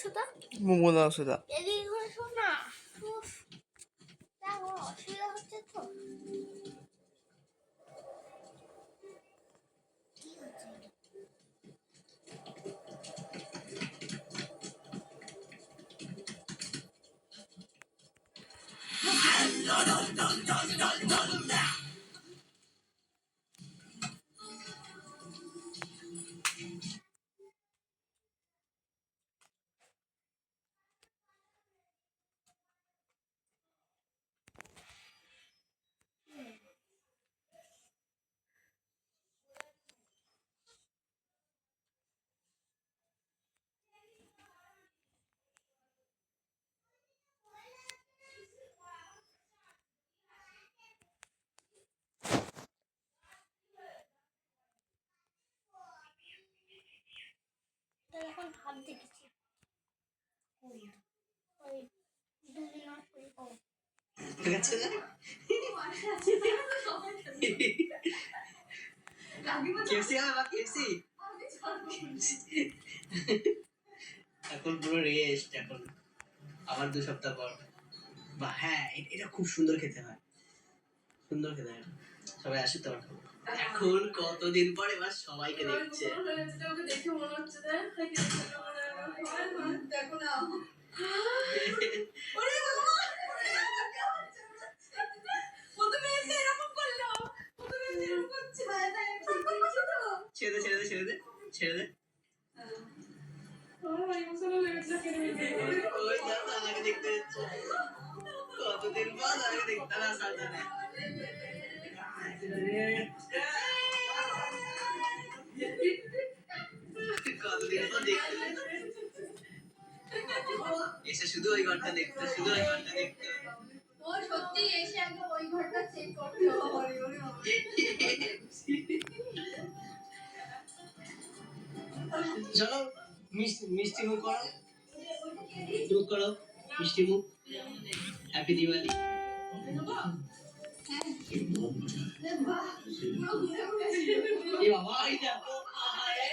সুতা মোমো দাও সুতা এদিকে করে শোন না দেখো অসুবিধা হচ্ছে তো কি হচ্ছে এখন ভাব দেখেছি ওই দুদিন আসবে এখন পুরো রেস্ট এখন আবার 2 সপ্তাহ পর বা হ্যাঁ এটা খুব সুন্দর খেতে হয় সুন্দর খেতে হয় সবাই আসে তো এখন কতদিন পরে এবার সবাইকে দেখছে দেখে মনে হচ্ছে দেখো না ছেড়ে দে ছেড়ে দে ছেড়ে দে ওই দাদা আমাকে দেখতে হচ্ছে কতদিন পর আমাকে দেখতে না সালতানে কতদিন পর দেখতে এসে শুধু ওই ঘরটা দেখতে শুধু ওই ঘরটা দেখতে ও সত্যি এসে আগে ওই ঘরটা চেক করতে হবে চলো মিষ্টি মুখ করো মুখ করো মিষ্টি মুখ হ্যাপি দিওয়ালি এ বাবা এই দেখো আহারে